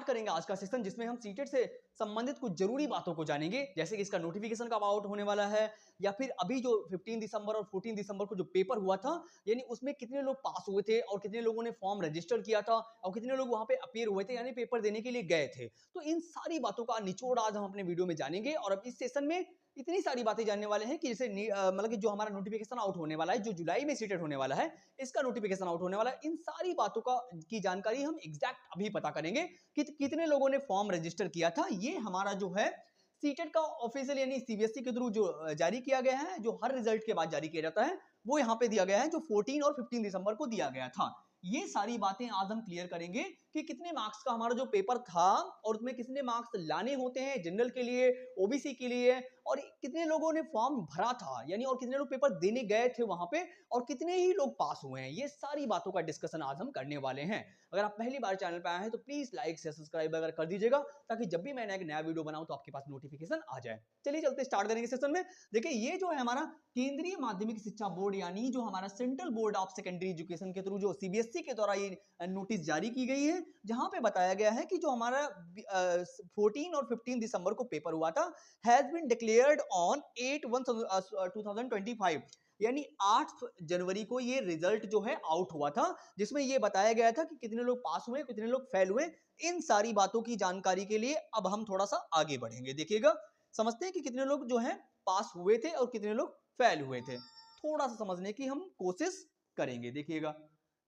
करेंगे आज का सेशन, जिसमें हम सीटेट से संबंधित कुछ जरूरी बातों को जानेंगे, जैसे कि इसका नोटिफिकेशन कब आउट होने वाला है, या फिर अभी जो 15 दिसंबर और 14 दिसंबर को जो पेपर हुआ था, यानी उसमें कितने लोग पास हुए थे और कितने लोगों ने फॉर्म रजिस्टर किया था और कितने लोग वहां पे अपीयर हुए थे, यानी पेपर देने के लिए गए थे। तो इन सारी बातों का निचोड़ आज हम अपने वीडियो में जानेंगे। और अब इस सेशन में इतनी सारी बातें जानने वाले हैं कि जैसे मतलब कि जो हमारा नोटिफिकेशन आउट होने वाला है, जो जुलाई में सीटेट होने वाला है, इसका नोटिफिकेशन आउट होने वाला है, इन सारी बातों का की जानकारी हम एग्जैक्ट अभी पता करेंगे कि कितने लोगों ने फॉर्म रजिस्टर किया था। ये हमारा जो है सीटेट का ऑफिशियल यानी सीबीएसई के थ्रू जो जारी किया गया है, जो हर रिजल्ट के बाद जारी किया जाता है, वो यहाँ पे दिया गया है, जो 14 और 15 दिसंबर को दिया गया था। ये सारी बातें आज हम क्लियर करेंगे कि कितने मार्क्स का हमारा जो पेपर था और उसमें कितने मार्क्स लाने होते हैं जनरल के लिए, ओबीसी के लिए, और कितने लोगों ने फॉर्म भरा था, यानी और कितने लोग पेपर देने गए थे वहां पे, और कितने ही लोग पास हुए हैं। ये सारी बातों का डिस्कशन आज हम करने वाले हैं। अगर आप पहली बार चैनल पे आए हैं तो प्लीज लाइक से सब्सक्राइब अगर कर दीजिएगा, ताकि जब भी मैंने एक नया वीडियो बनाऊं तो आपके पास नोटिफिकेशन आ जाए। चलिए चलते स्टार्ट करेंगे सेशन में। देखिए ये जो है हमारा केंद्रीय माध्यमिक शिक्षा बोर्ड, यानी जो हमारा central board of secondary education के थ्रू जो सीबीएसई के द्वारा ये नोटिस जारी की गई है, जहां पे बताया गया है कि जो हमारा 14 और 15 दिसंबर को पेपर हुआ था, हैज बीन डिक्लेयर्ड ऑन 8/1/2025, यानी 8 जनवरी को ये रिजल्ट जो है आउट हुआ था, जिसमें ये बताया गया था कि कितने लोग पास हुए, कितने लोग फेल हुए। इन सारी बातों की जानकारी के लिए अब हम थोड़ा सा आगे बढ़ेंगे। देखिएगा, समझते हैं कि कितने लोग जो है पास हुए थे और कितने लोग फेल हुए थे, थोड़ा सा समझने की हम कोशिश करेंगे। देखिएगा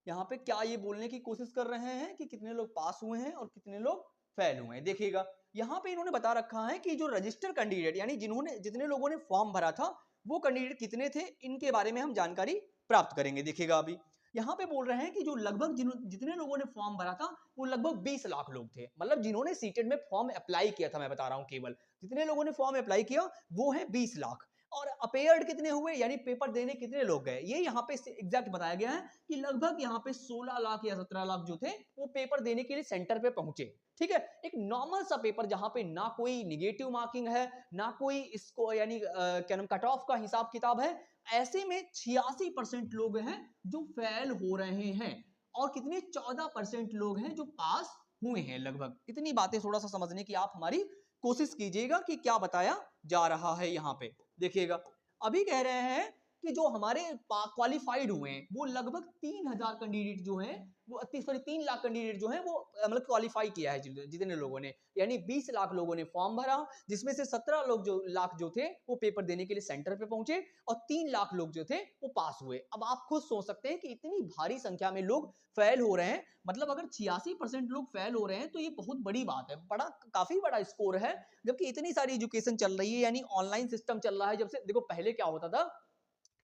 यहाँ पे क्या ये बोलने की कोशिश कर रहे हैं कि कितने लोग पास हुए हैं और कितने लोग फेल हुए हैं। देखिएगा यहाँ पे इन्होंने बता रखा है कि जो रजिस्टर कैंडिडेट, यानी जितने लोगों ने फॉर्म भरा था, वो कैंडिडेट कितने थे, इनके बारे में हम जानकारी प्राप्त करेंगे। देखिएगा अभी यहाँ पे बोल रहे हैं कि जो लगभग जितने लोगों ने फॉर्म भरा था, वो लगभग 20 लाख लोग थे। मतलब जिन्होंने सीटेट में फॉर्म अप्लाई किया था, मैं बता रहा हूँ, केवल जितने लोगों ने फॉर्म अप्लाई किया वो है 20 लाख। और अपेयर्ड कितने हुए, यानी पेपर देने कितने लोग गए, ये यहाँ पे एग्जैक्ट बताया गया है कि लगभग यहाँ पे 16 लाख या 17 लाख जो थे वो पेपर देने के लिए सेंटर पे पहुंचे। ठीक है, एक नॉर्मल सा पेपर जहां पे ना कोई निगेटिव मार्किंग है, ना कोई इसको यानी क्या नाम कट ऑफ का हिसाब किताब है। ऐसे में 86% लोग हैं जो फेल हो रहे हैं, और कितने 14% लोग हैं जो पास हुए हैं। लगभग इतनी बातें थोड़ा सा समझने की आप हमारी कोशिश कीजिएगा कि क्या बताया जा रहा है यहाँ पे। देखिएगा अभी कह रहे हैं कि जो हमारे क्वालिफाइड हुए हैं वो लगभग 3000 कैंडिडेट जो हैं, वो 3 लाख कैंडिडेट जो हैं वो मतलब क्वालिफाई किया है जितने लोगों ने, यानी 20 लाख लोगों ने फॉर्म भरा, जिसमें से 17 लाख जो थे वो पेपर देने के लिए सेंटर पे पहुंचे, और 3 लाख लोग जो थे वो पास हुए। अब आप खुद सोच सकते हैं कि इतनी भारी संख्या में लोग फेल हो रहे हैं, मतलब अगर 86% लोग फेल हो रहे हैं तो ये बहुत बड़ी बात है, काफी बड़ा स्कोर है। जबकि इतनी सारी एजुकेशन चल रही है, यानी ऑनलाइन सिस्टम चल रहा है। जब से देखो, पहले क्या होता था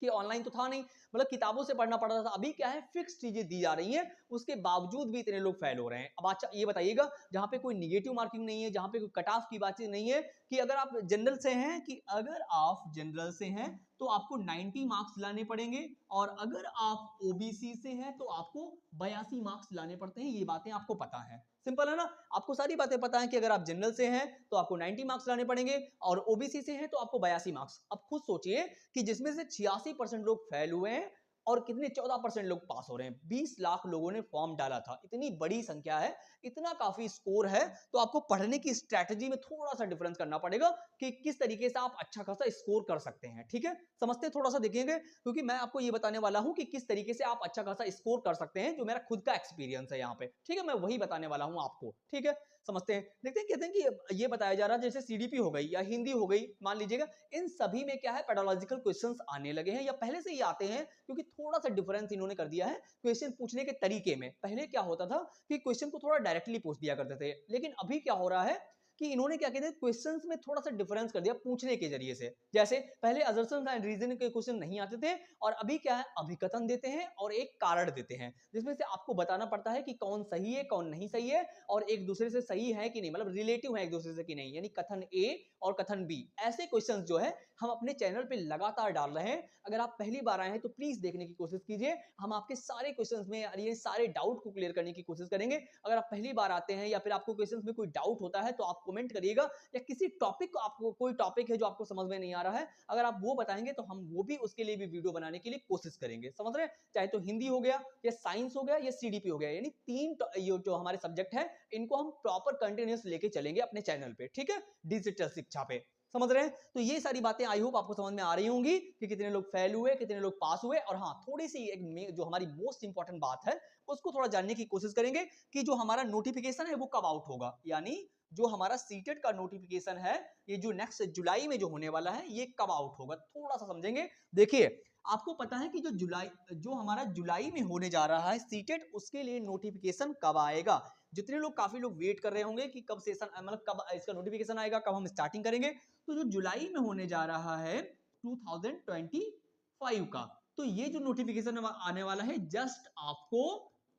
कि ऑनलाइन तो था नहीं, मतलब किताबों से पढ़ना पड़ता था। अभी क्या है, फिक्स चीजें दी जा रही हैं, उसके बावजूद भी इतने लोग फेल हो रहे हैं। अब अच्छा ये बताइएगा, जहां पे कोई निगेटिव मार्किंग नहीं है, जहां पे कोई कट ऑफ की बात नहीं है, कि अगर आप जनरल से हैं, कि अगर आप जनरल से हैं तो आपको 90 मार्क्स लाने पड़ेंगे, और अगर आप ओबीसी से हैं तो आपको 82 मार्क्स लाने पड़ते हैं। ये बातें आपको पता है, सिंपल है ना, आपको सारी बातें पता है कि अगर आप जनरल से हैं तो आपको 90 मार्क्स लाने पड़ेंगे, और ओबीसी से हैं तो आपको 82 मार्क्स। अब खुद सोचिए कि जिसमें से 86% लोग फेल हुए हैं और कितने 14% लोग पास हो रहे हैं। 20 लाख लोगों ने फॉर्म डाला था, इतनी बड़ी संख्या है, इतना काफी स्कोर है। तो आपको पढ़ने की स्ट्रैटेजी में थोड़ा सा डिफरेंस करना पड़ेगा कि किस तरीके से आप अच्छा खासा स्कोर कर सकते हैं। ठीक है, समझते थोड़ा सा देखेंगे, क्योंकि मैं आपको ये बताने वाला हूं कि किस तरीके से आप अच्छा खासा स्कोर कर सकते हैं, जो मेरा खुद का एक्सपीरियंस है यहाँ पे। ठीक है, मैं वही बताने वाला हूं आपको। ठीक है, समझते हैं, देखते हैं। कहते हैं कि ये बताया जा रहा है जैसे सीडीपी हो गई या हिंदी हो गई, मान लीजिएगा, इन सभी में क्या है, पेडोलॉजिकल क्वेश्चंस आने लगे हैं, या पहले से ही आते हैं, क्योंकि थोड़ा सा डिफरेंस इन्होंने कर दिया है क्वेश्चन पूछने के तरीके में। पहले क्या होता था कि क्वेश्चन को थोड़ा डायरेक्टली पूछ दिया करते थे, लेकिन अभी क्या हो रहा है कि इन्होंने क्या कहते हैं, क्वेश्चंस में थोड़ा सा डिफरेंस कर दिया पूछने के जरिए से। जैसे पहले असर्शन एंड रीजनिंग के क्वेश्चन नहीं आते थे, और अभी क्या है, अभिकथन देते हैं और एक कारण देते हैं, जिसमें से आपको बताना पड़ता है कि कौन सही है कौन नहीं सही है, और एक दूसरे से सही है कि नहीं, मतलब रिलेटिव है एक दूसरे से कि नहीं, यानी कथन ए और कथन बी। ऐसे क्वेश्चन जो है हम अपने चैनल पे लगातार डाल रहे हैं। अगर आप पहली बार आए हैं तो प्लीज देखने की कोशिश कीजिए, हम आपके सारे क्वेश्चंस में ये सारे डाउट को क्लियर करने की कोशिश करेंगे। अगर आप पहली बार आते हैं या फिर आपको क्वेश्चंस में कोई डाउट होता है तो आप कमेंट करिएगा, या किसी टॉपिक को, आपको कोई टॉपिक है जो आपको समझ में नहीं आ रहा है, अगर आप वो बताएंगे तो हम वो भी उसके लिए भी वीडियो बनाने के लिए कोशिश करेंगे, समझ रहे हैं। चाहे तो हिंदी हो गया, या साइंस हो गया, या सीडीपी हो गया, यानी तीन ये जो हमारे सब्जेक्ट है इनको हम प्रॉपर कंटिन्यूस लेके चलेंगे अपने चैनल पे, ठीक है, डिजिटल शिक्षा पे, समझ रहे हैं। तो ये सारी बातें आई होप आपको समझ में आ रही होंगी कि कितने लोग फेल हुए, कितने लोग पास हुए। और हाँ, थोड़ी सी एक जो हमारी मोस्ट इंपॉर्टेंट बात है उसको थोड़ा जानने की कोशिश करेंगे कि जो हमारा नोटिफिकेशन है वो कब आउट होगा, यानी जो हमारा सीटेट का नोटिफिकेशन है ये जो नेक्स्ट जुलाई में जो होने वाला है ये कब आउट होगा, थोड़ा सा समझेंगे। देखिए, आपको पता है कि जो हमारा जुलाई में होने जा रहा है सीटेट, उसके लिए नोटिफिकेशन कब आएगा। जितने लोग, काफी लोग वेट कर रहे होंगे कि कब सेशन, मतलब कब इसका नोटिफिकेशन आएगा, कब हम स्टार्टिंग करेंगे। तो जो जुलाई में होने जा रहा है 2025 का, तो ये जो नोटिफिकेशन आने वाला है जस्ट आपको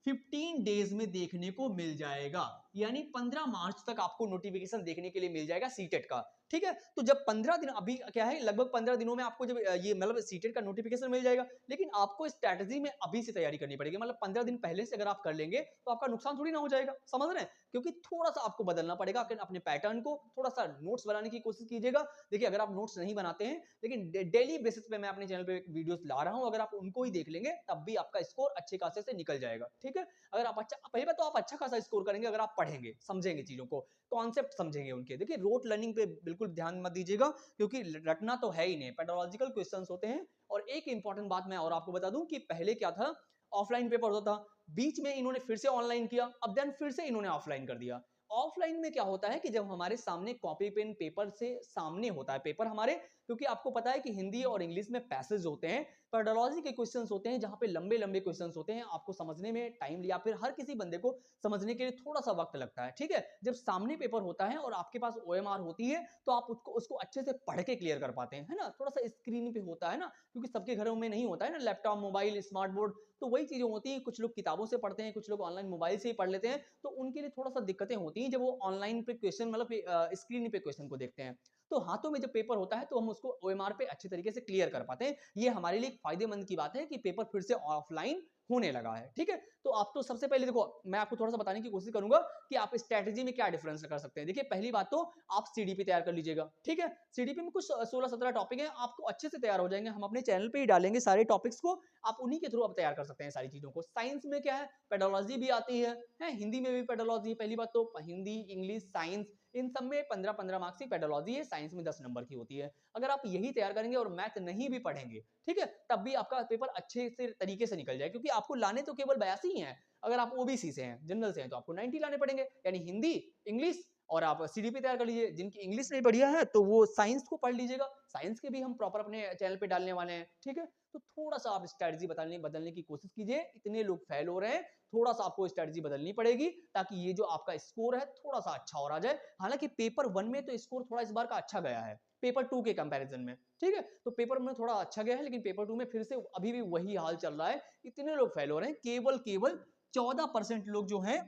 15 डेज में देखने को मिल जाएगा, यानी 15 मार्च तक आपको नोटिफिकेशन देखने के लिए मिल जाएगा सीटेट का, ठीक है। तो जब 15 दिन, अभी क्या है, लगभग 15 दिनों में आपको जब ये मतलब सीटेट का नोटिफिकेशन मिल जाएगा, लेकिन आपको स्ट्रैटेजी में अभी से तैयारी करनी पड़ेगी। मतलब 15 दिन पहले से अगर आप कर लेंगे तो आपका नुकसान थोड़ी ना हो जाएगा, समझ रहे हैं। क्योंकि थोड़ा सा आपको बदलना पड़ेगा अपने पैटर्न को, थोड़ा सा नोट्स बनाने की कोशिश कीजिएगा। देखिए, अगर आप नोट्स नहीं बनाते हैं, लेकिन डेली बेसिस पे मैं अपने चैनल पे वीडियोस ला रहा हूं, अगर आप उनको ही देख लेंगे तब भी आपका स्कोर अच्छे खासे से निकल जाएगा, ठीक है। अगर आप अच्छा, पहली बात तो आप अच्छा खासा स्कोर करेंगे अगर आप पढ़ेंगे, समझेंगे चीजों को, कॉन्सेप्ट समझेंगे उनके। देखिए, रोट लर्निंग पे बिल्कुल ध्यान मत दीजिएगा, क्योंकि रटना तो है ही नहीं, पेडोलॉजिकल क्वेश्चंस होते हैं। और एक इंपॉर्टेंट बात मैं और आपको बता दूं कि पहले क्या था, ऑफलाइन पेपर होता था, बीच में इन्होंने फिर से ऑनलाइन किया, अब देन फिर से इन्होंने ऑफलाइन कर दिया। ऑफलाइन में क्या होता है कि जब हमारे सामने कॉपी पेन पेपर से सामने होता है पेपर हमारे, क्योंकि आपको पता है कि हिंदी और इंग्लिश में पैसेज होते हैं, पेडोलॉजी के क्वेश्चंस होते हैं, जहां पे लंबे लंबे क्वेश्चंस होते हैं, आपको समझने में टाइम लिया, फिर हर किसी बंदे को समझने के लिए थोड़ा सा वक्त लगता है, ठीक है। जब सामने पेपर होता है और आपके पास ओएमआर होती है, तो आप उसको अच्छे से पढ़ के क्लियर कर पाते हैं, है ना। थोड़ा सा स्क्रीन पे होता है ना, क्योंकि सबके घरों में नहीं होता है ना लैपटॉप, मोबाइल, स्मार्ट बोर्ड, तो वही चीजें होती हैं। कुछ लोग किताबों से पढ़ते हैं, कुछ लोग ऑनलाइन मोबाइल से ही पढ़ लेते हैं, तो उनके लिए थोड़ा सा दिक्कतें होती हैं जब वो ऑनलाइन पे क्वेश्चन, मतलब स्क्रीन पे क्वेश्चन को देखते हैं। तो हाथों में जब पेपर होता है तो हम उसको ओएमआर पे अच्छे तरीके से क्लियर कर पाते हैं। ये हमारे लिए फायदेमंद की बात है कि पेपर फिर से ऑफलाइन होने लगा है, ठीक है। तो आप तो सबसे पहले देखो, मैं आपको थोड़ा सा बताने की कोशिश करूंगा कि आप स्ट्रेटजी में क्या डिफरेंस कर सकते हैं। देखिए, पहली बात तो आप सीडीपी तैयार कर लीजिएगा, ठीक है। सीडीपी में कुछ 16-17 टॉपिक है, आपको अच्छे से तैयार हो जाएंगे, हम अपने चैनल पे ही डालेंगे सारे टॉपिक्स को, आप उन्हीं के थ्रू आप तैयार कर सकते हैं सारी चीजों को। साइंस में क्या है, पेडोलॉजी भी आती है, हिंदी में भी पेडोलॉजी है। पहली बात तो हिंदी, इंग्लिश, साइंस, इन सब में 15-15 मार्क्स की पेडोलॉजी है, साइंस में 10 नंबर की होती है। अगर आप यही तैयार करेंगे और मैथ नहीं भी पढ़ेंगे, ठीक है, तब भी आपका पेपर अच्छे से तरीके से निकल जाए, क्योंकि आपको लाने तो केवल 82 ही हैं। अगर आप ओबीसी से हैं, जनरल से हैं, तो आपको 90 लाने पड़ेंगे, यानी हिंदी, इंग्लिश, और आप सीडीपी तैयार कर लीजिए। जिनकी इंग्लिश नहीं बढ़िया है तो वो साइंस को पढ़ लीजिएगा, साइंस के भी हम प्रॉपर अपने चैनल पे डालने वाले हैं, ठीक है। तो थोड़ा सा आप स्ट्रेटजी बदलने की कोशिश कीजिए, इतने लोग फेल हो रहे हैं, थोड़ा सा आपको स्ट्रेटजी बदलनी पड़ेगी, ताकि ये जो आपका स्कोर है थोड़ा सा अच्छा और आ जाए। हालांकि पेपर 1 में तो स्कोर थोड़ा इस बार का अच्छा गया है पेपर 2 के कंपैरिजन में, ठीक है। तो पेपर में थोड़ा अच्छा गया है, लेकिन पेपर 2 में फिर से अभी भी वही हाल चल रहा है, इतने लोग फेल हो रहे हैं। केवल 14% लोग जो हैं,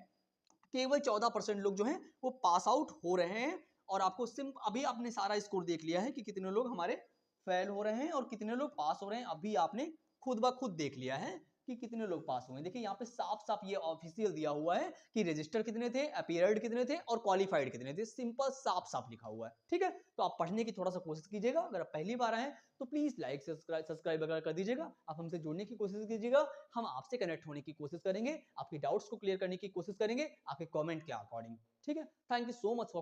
केवल 14% लोग जो हैं वो पास आउट हो रहे हैं। और आपको अभी आपने सारा स्कोर देख लिया है कि कितने लोग हमारे फेल हो रहे हैं और कितने लोग पास हो रहे हैं, अभी आपने खुद ब खुद देख लिया है कि कितने लोग पास हुए हैं। देखिए, यहाँ पे साफ साफ ये ऑफिशियल दिया हुआ है कि रजिस्टर कितने थे, अपीयर्ड कितने थे, और क्वालिफाइड कितने थे, सिंपल साफ साफ लिखा हुआ है, ठीक है। तो आप पढ़ने की थोड़ा सा कोशिश कीजिएगा। अगर आप पहली बार आए तो प्लीज लाइक सब्सक्राइब वगैरह कर दीजिएगा, आप हमसे जुड़ने की कोशिश कीजिएगा, हम आपसे कनेक्ट होने की कोशिश करेंगे, आपकी डाउट्स को क्लियर करने की कोशिश करेंगे आपके कमेंट के अकॉर्डिंग, ठीक है। Thank you so much for